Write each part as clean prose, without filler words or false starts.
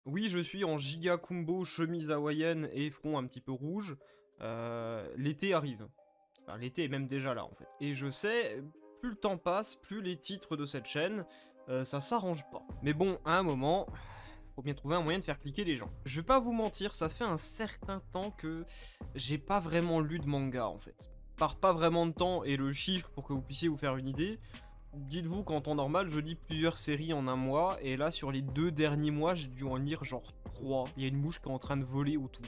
Oui, je suis en giga combo, chemise hawaïenne et front un petit peu rouge. L'été arrive. Enfin, l'été est même déjà là, en fait. Et je sais, plus le temps passe, plus les titres de cette chaîne, ça s'arrange pas. Mais bon, à un moment, faut bien trouver un moyen de faire cliquer les gens. Je vais pas vous mentir, ça fait un certain temps que j'ai pas vraiment lu de manga, en fait. Par pas vraiment de temps et le chiffre pour que vous puissiez vous faire une idée, dites-vous qu'en temps normal, je lis plusieurs séries en un mois, et là, sur les 2 derniers mois, j'ai dû en lire genre 3. Il y a une mouche qui est en train de voler autour.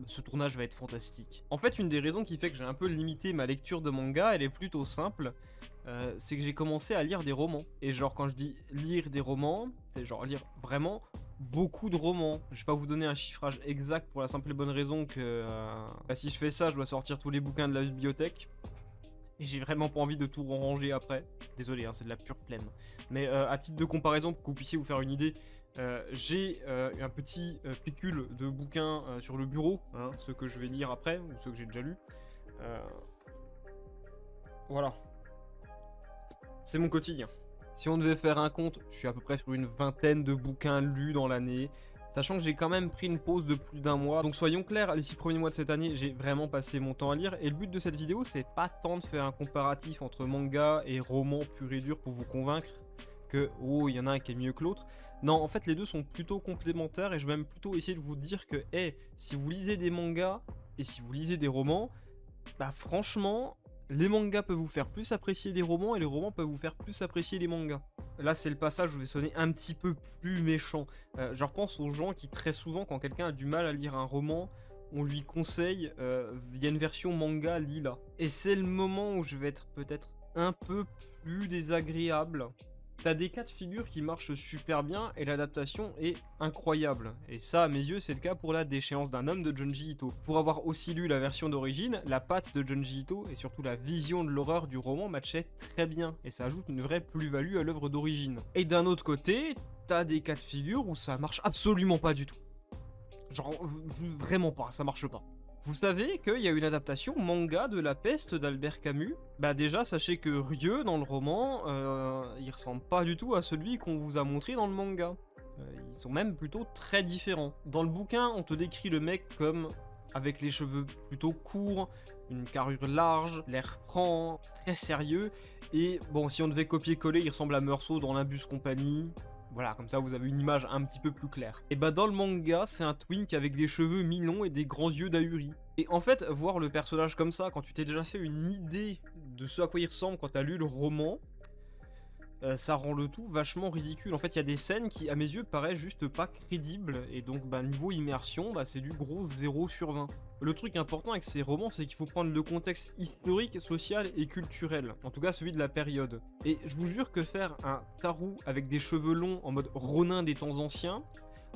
Ce tournage va être fantastique. En fait, une des raisons qui fait que j'ai un peu limité ma lecture de manga, elle est plutôt simple. C'est que j'ai commencé à lire des romans. Et genre, quand je dis lire des romans, c'est genre lire vraiment beaucoup de romans. Je vais pas vous donner un chiffrage exact pour la simple et bonne raison que si je fais ça, je dois sortir tous les bouquins de la bibliothèque. Et j'ai vraiment pas envie de tout ranger après. Désolé, hein, c'est de la pure flemme. Mais à titre de comparaison, pour que vous puissiez vous faire une idée, j'ai un petit pécule de bouquins sur le bureau, hein, ceux que je vais lire après, ou ceux que j'ai déjà lus. Voilà. C'est mon quotidien. Si on devait faire un compte, je suis à peu près sur une vingtaine de bouquins lus dans l'année. Sachant que j'ai quand même pris une pause de plus d'un mois. Donc soyons clairs, les 6 premiers mois de cette année, j'ai vraiment passé mon temps à lire. Et le but de cette vidéo, c'est pas tant de faire un comparatif entre manga et roman pur et dur pour vous convaincre que, oh, il y en a un qui est mieux que l'autre. Non, en fait, les deux sont plutôt complémentaires et je vais même plutôt essayer de vous dire que, hey, si vous lisez des mangas et si vous lisez des romans, bah franchement, les mangas peuvent vous faire plus apprécier les romans et les romans peuvent vous faire plus apprécier les mangas. Là, c'est le passage où je vais sonner un petit peu plus méchant. Je repense aux gens qui, très souvent, quand quelqu'un a du mal à lire un roman, on lui conseille, il y a une version manga, lis-la. Et c'est le moment où je vais être peut-être un peu plus désagréable. T'as des cas de figure qui marchent super bien et l'adaptation est incroyable. Et ça, à mes yeux, c'est le cas pour la déchéance d'un homme de Junji Ito. Pour avoir aussi lu la version d'origine, la patte de Junji Ito et surtout la vision de l'horreur du roman matchaient très bien et ça ajoute une vraie plus-value à l'œuvre d'origine. Et d'un autre côté, t'as des cas de figure où ça marche absolument pas du tout. Genre, vraiment pas, ça marche pas. Vous savez qu'il y a une adaptation manga de La Peste d'Albert Camus? Bah déjà, sachez que Rieu, dans le roman, il ressemble pas du tout à celui qu'on vous a montré dans le manga. Ils sont même plutôt très différents. Dans le bouquin, on te décrit le mec comme avec les cheveux plutôt courts, une carrure large, l'air franc, très sérieux, et bon, si on devait copier-coller, il ressemble à Meursault dans l'Imbus Company. Voilà, comme ça vous avez une image un petit peu plus claire. Et bah dans le manga, c'est un twink avec des cheveux mi-longs et des grands yeux d'ahuri. Et en fait, voir le personnage comme ça, quand tu t'es déjà fait une idée de ce à quoi il ressemble quand t'as lu le roman, ça rend le tout vachement ridicule. En fait, il y a des scènes qui, à mes yeux, paraissent juste pas crédibles, et donc, bah, niveau immersion, bah, c'est du gros 0 sur 20. Le truc important avec ces romans, c'est qu'il faut prendre le contexte historique, social et culturel, en tout cas celui de la période. Et je vous jure que faire un tarou avec des cheveux longs en mode Ronin des temps anciens,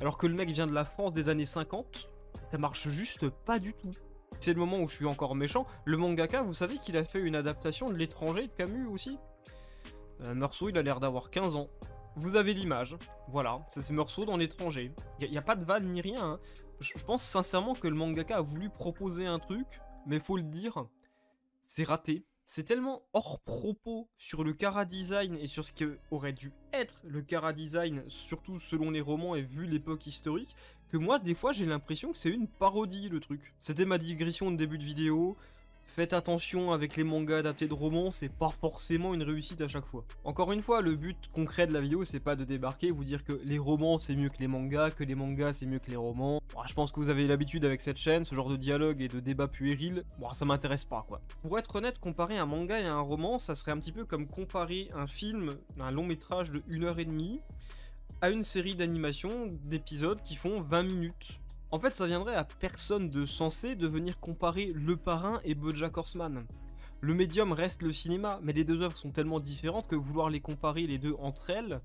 alors que le mec vient de la France des années 50, ça marche juste pas du tout. C'est le moment où je suis encore méchant. Le mangaka, vous savez qu'il a fait une adaptation de L'étranger de Camus aussi? Meursault, il a l'air d'avoir 15 ans. Vous avez l'image, voilà, c'est Meursault dans L'étranger. Il n'y a pas de vanne ni rien, hein. Je pense sincèrement que le mangaka a voulu proposer un truc, mais faut le dire, c'est raté. C'est tellement hors propos sur le chara-design et sur ce qui aurait dû être le chara-design, surtout selon les romans et vu l'époque historique, que moi, des fois, j'ai l'impression que c'est une parodie, le truc. C'était ma digression de début de vidéo. Faites attention avec les mangas adaptés de romans, c'est pas forcément une réussite à chaque fois. Encore une fois, le but concret de la vidéo, c'est pas de débarquer, vous dire que les romans c'est mieux que les mangas c'est mieux que les romans. Bon, je pense que vous avez l'habitude avec cette chaîne, ce genre de dialogue et de débat puéril, bon, ça m'intéresse pas quoi. Pour être honnête, comparer un manga et un roman, ça serait un petit peu comme comparer un film, un long métrage de 1h30, à une série d'animation, d'épisodes qui font 20 minutes. En fait, ça viendrait à personne de sensé de venir comparer Le Parrain et BoJack Horseman. Le médium reste le cinéma, mais les deux œuvres sont tellement différentes que vouloir les comparer les deux entre elles,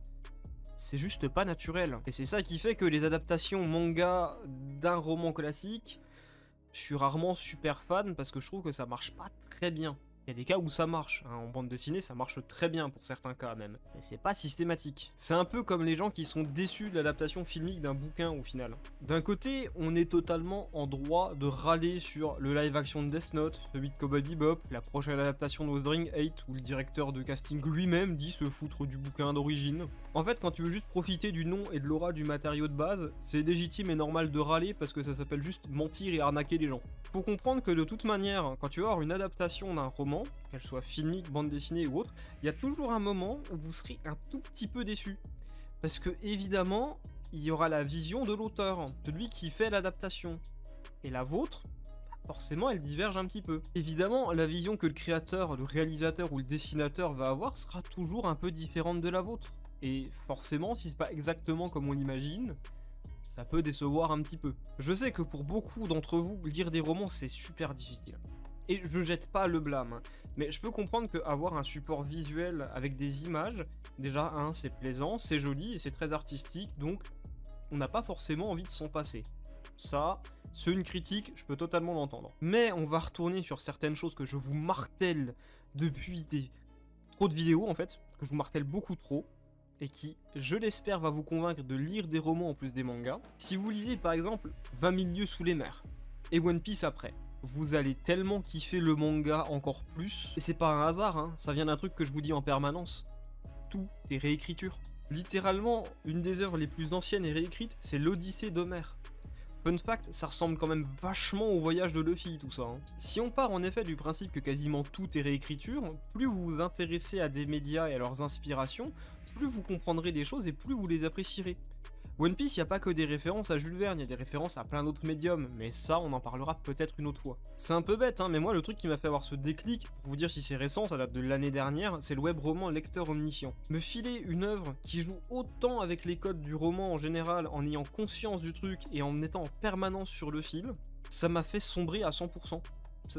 c'est juste pas naturel. Et c'est ça qui fait que les adaptations manga d'un roman classique, je suis rarement super fan parce que je trouve que ça marche pas très bien. Il y a des cas où ça marche, hein. En bande dessinée ça marche très bien pour certains cas même, mais c'est pas systématique. C'est un peu comme les gens qui sont déçus de l'adaptation filmique d'un bouquin au final. D'un côté, on est totalement en droit de râler sur le live action de Death Note, celui de Cowboy Bebop, la prochaine adaptation de Wuthering 8 où le directeur de casting lui-même dit se foutre du bouquin d'origine. En fait, quand tu veux juste profiter du nom et de l'aura du matériau de base, c'est légitime et normal de râler parce que ça s'appelle juste mentir et arnaquer les gens. Faut comprendre que de toute manière, quand tu vas avoir une adaptation d'un roman, qu'elle soit filmique, bande dessinée ou autre, il y a toujours un moment où vous serez un tout petit peu déçu. Parce que évidemment, il y aura la vision de l'auteur, celui qui fait l'adaptation. Et la vôtre, forcément, elle diverge un petit peu. Évidemment, la vision que le créateur, le réalisateur ou le dessinateur va avoir sera toujours un peu différente de la vôtre. Et forcément, si c'est pas exactement comme on l'imagine, ça peut décevoir un petit peu. Je sais que pour beaucoup d'entre vous, lire des romans c'est super difficile. Et je ne jette pas le blâme, hein. Mais je peux comprendre qu'avoir un support visuel avec des images, déjà c'est plaisant, c'est joli et c'est très artistique, donc on n'a pas forcément envie de s'en passer. Ça, c'est une critique, je peux totalement l'entendre. Mais on va retourner sur certaines choses que je vous martèle depuis trop de vidéos en fait, que je vous martèle beaucoup trop, et qui, je l'espère, va vous convaincre de lire des romans en plus des mangas. Si vous lisez par exemple 20 000 lieues sous les mers, et One Piece après, vous allez tellement kiffer le manga encore plus, et c'est pas un hasard, hein, ça vient d'un truc que je vous dis en permanence, tout est réécriture. Littéralement, une des œuvres les plus anciennes et réécrites, c'est l'Odyssée d'Homère. Fun fact, ça ressemble quand même vachement au voyage de Luffy tout ça, hein. Si on part en effet du principe que quasiment tout est réécriture, plus vous vous intéressez à des médias et à leurs inspirations, plus vous comprendrez des choses et plus vous les apprécierez. One Piece, il n'y a pas que des références à Jules Verne, il y a des références à plein d'autres médiums, mais ça, on en parlera peut-être une autre fois. C'est un peu bête, hein, mais moi, le truc qui m'a fait avoir ce déclic, pour vous dire si c'est récent, ça date de l'année dernière, c'est le web roman Lecteur Omniscient. Me filer une œuvre qui joue autant avec les codes du roman en général, en ayant conscience du truc et en étant en permanence sur le fil, ça m'a fait sombrer à 100%.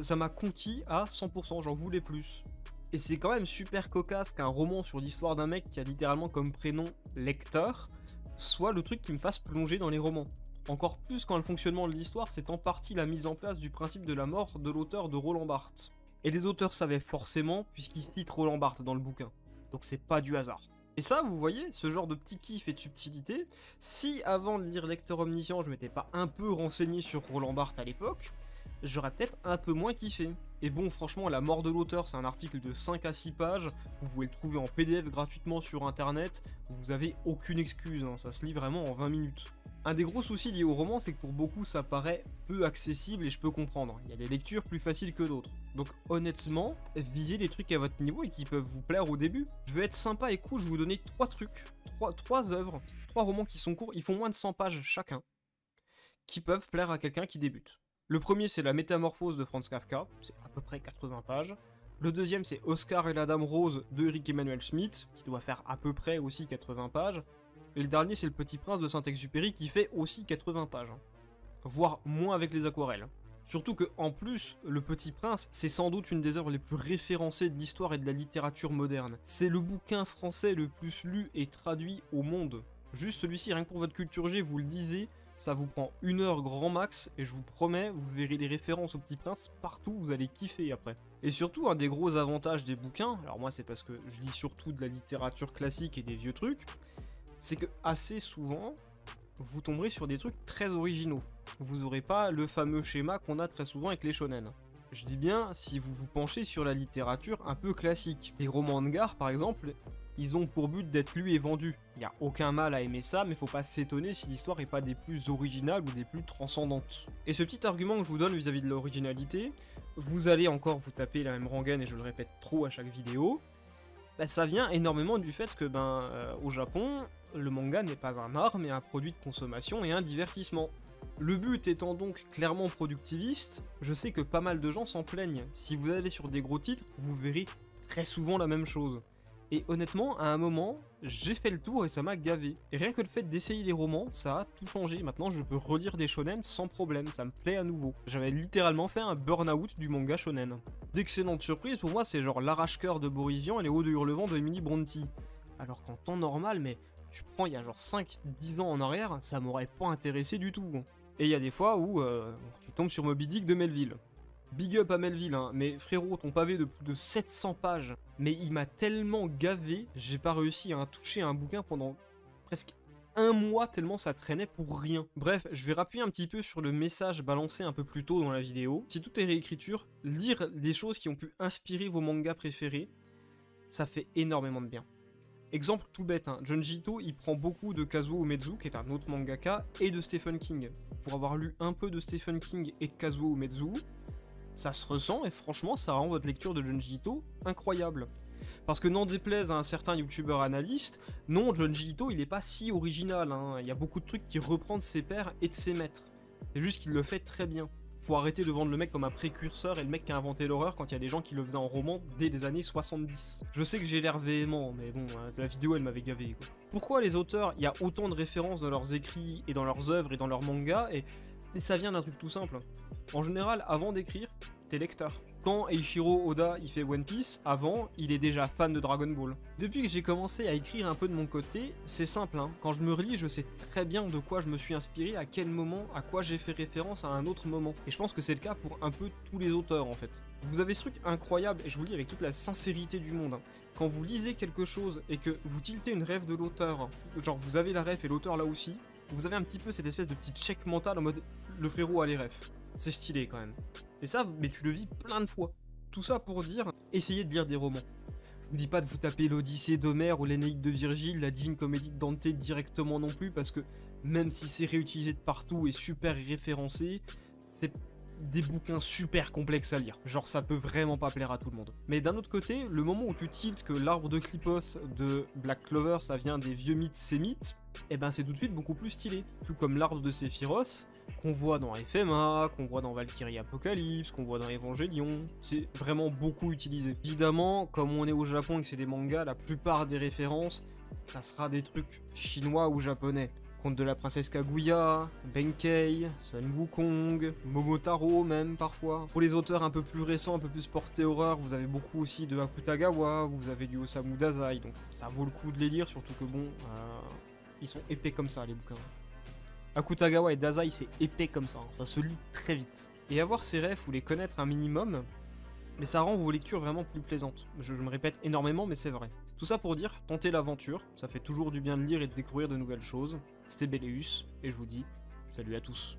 Ça m'a conquis à 100%, j'en voulais plus. Et c'est quand même super cocasse qu'un roman sur l'histoire d'un mec qui a littéralement comme prénom Lecteur soit le truc qui me fasse plonger dans les romans. Encore plus quand le fonctionnement de l'histoire c'est en partie la mise en place du principe de la mort de l'auteur de Roland Barthes. Et les auteurs savaient forcément puisqu'ils citent Roland Barthes dans le bouquin. Donc c'est pas du hasard. Et ça, vous voyez, ce genre de petit kiff et de subtilité, si avant de lire Lecteur Omniscient je m'étais pas un peu renseigné sur Roland Barthes à l'époque, j'aurais peut-être un peu moins kiffé. Et bon, franchement, La mort de l'auteur, c'est un article de 5 à 6 pages, vous pouvez le trouver en PDF gratuitement sur internet, vous avez aucune excuse, hein, ça se lit vraiment en 20 minutes. Un des gros soucis liés au roman, c'est que pour beaucoup ça paraît peu accessible et je peux comprendre, il y a des lectures plus faciles que d'autres. Donc honnêtement, visez des trucs à votre niveau et qui peuvent vous plaire au début. Je vais être sympa et cool, je vais vous donner 3 trucs, 3 œuvres, 3 romans qui sont courts, ils font moins de 100 pages chacun, qui peuvent plaire à quelqu'un qui débute. Le premier, c'est La Métamorphose de Franz Kafka, c'est à peu près 80 pages. Le deuxième, c'est Oscar et la Dame Rose de Eric Emmanuel Schmitt, qui doit faire à peu près aussi 80 pages. Et le dernier, c'est Le Petit Prince de Saint-Exupéry, qui fait aussi 80 pages. Voire moins avec les aquarelles. Surtout que, en plus, Le Petit Prince, c'est sans doute une des œuvres les plus référencées de l'histoire et de la littérature moderne. C'est le bouquin français le plus lu et traduit au monde. Juste celui-ci, rien que pour votre culture G, vous le disiez, ça vous prend 1 heure grand max, et je vous promets, vous verrez les références au Petit Prince partout, vous allez kiffer après. Et surtout, un des gros avantages des bouquins, alors moi c'est parce que je lis surtout de la littérature classique et des vieux trucs, c'est que assez souvent, vous tomberez sur des trucs très originaux. Vous n'aurez pas le fameux schéma qu'on a très souvent avec les shonen. Je dis bien si vous vous penchez sur la littérature un peu classique. Les romans de gare par exemple, ils ont pour but d'être lus et vendus. Il n'y a aucun mal à aimer ça, mais faut pas s'étonner si l'histoire est pas des plus originales ou des plus transcendantes. Et ce petit argument que je vous donne vis-à-vis de l'originalité, vous allez encore vous taper la même rengaine et je le répète trop à chaque vidéo, bah, ça vient énormément du fait que au Japon, le manga n'est pas un art mais un produit de consommation et un divertissement. Le but étant donc clairement productiviste, je sais que pas mal de gens s'en plaignent. Si vous allez sur des gros titres, vous verrez très souvent la même chose. Et honnêtement, à un moment, j'ai fait le tour et ça m'a gavé. Et rien que le fait d'essayer les romans, ça a tout changé. Maintenant, je peux relire des shonen sans problème, ça me plaît à nouveau. J'avais littéralement fait un burn-out du manga shonen. D'excellentes surprises, pour moi, c'est genre L'arrache-cœur de Boris Vian et Les Hauts de Hurlevent de Emily Brontë. Alors qu'en temps normal, mais tu prends il y a genre 5-10 ans en arrière, ça m'aurait pas intéressé du tout. Et il y a des fois où tu tombes sur Moby Dick de Melville. Big up à Melville, hein, mais frérot, ton pavé de plus de 700 pages, mais il m'a tellement gavé, j'ai pas réussi à toucher un bouquin pendant presque un mois tellement ça traînait pour rien. Bref, je vais rappuyer un petit peu sur le message balancé un peu plus tôt dans la vidéo. Si tout est réécriture, lire des choses qui ont pu inspirer vos mangas préférés, ça fait énormément de bien. Exemple tout bête, hein, Junji Ito, il prend beaucoup de Kazuo Umezu, qui est un autre mangaka, et de Stephen King. Pour avoir lu un peu de Stephen King et de Kazuo Umezu, ça se ressent et franchement ça rend votre lecture de Junji Ito incroyable. Parce que n'en déplaise à un certain youtubeur analyste, non, Junji Ito il est pas si original, hein. Il y a beaucoup de trucs qui reprend de ses pairs et de ses maîtres. C'est juste qu'il le fait très bien. Faut arrêter de vendre le mec comme un précurseur et le mec qui a inventé l'horreur quand il y a des gens qui le faisaient en roman dès les années 70. Je sais que j'ai l'air véhément, mais bon, la vidéo elle m'avait gavé quoi. Pourquoi les auteurs, il y a autant de références dans leurs écrits et dans leurs œuvres et dans leurs mangas et ça vient d'un truc tout simple. En général, avant d'écrire, t'es lecteur. Quand Eiichiro Oda il fait One Piece, avant, il est déjà fan de Dragon Ball. Depuis que j'ai commencé à écrire un peu de mon côté, c'est simple, hein. Quand je me relis, je sais très bien de quoi je me suis inspiré, à quel moment, à quoi j'ai fait référence à un autre moment. Et je pense que c'est le cas pour un peu tous les auteurs en fait. Vous avez ce truc incroyable, et je vous le dis avec toute la sincérité du monde, hein. Quand vous lisez quelque chose et que vous tiltez une ref de l'auteur, genre vous avez la ref et l'auteur là aussi, vous avez un petit peu cette espèce de petit check mental en mode le frérot a les refs. C'est stylé quand même. Et ça, mais tu le vis plein de fois. Tout ça pour dire, essayez de lire des romans. Je vous dis pas de vous taper l'Odyssée d'Homère ou l'Énéide de Virgile, la Divine Comédie de Dante directement non plus, parce que même si c'est réutilisé de partout et super référencé, c'est des bouquins super complexes à lire. Genre ça peut vraiment pas plaire à tout le monde. Mais d'un autre côté, le moment où tu tiltes que l'arbre de Qlipoth de Black Clover ça vient des vieux mythes sémites, et ben c'est tout de suite beaucoup plus stylé. Tout comme l'arbre de Sephiroth, qu'on voit dans FMA, qu'on voit dans Valkyrie Apocalypse, qu'on voit dans Evangelion, c'est vraiment beaucoup utilisé. Évidemment, comme on est au Japon et que c'est des mangas, la plupart des références, ça sera des trucs chinois ou japonais. Conte de la princesse Kaguya, Benkei, Sun Wukong, Momotaro même parfois. Pour les auteurs un peu plus récents, un peu plus portés horreur, vous avez beaucoup aussi de Akutagawa, vous avez du Osamu Dazai, donc ça vaut le coup de les lire, surtout que bon, ils sont épais comme ça les bouquins. Akutagawa et Dazai c'est épais comme ça se lit très vite. Et avoir ces refs ou les connaître un minimum, mais ça rend vos lectures vraiment plus plaisantes. Je me répète énormément mais c'est vrai. Tout ça pour dire, tentez l'aventure, ça fait toujours du bien de lire et de découvrir de nouvelles choses. C'était Belleus, et je vous dis, salut à tous.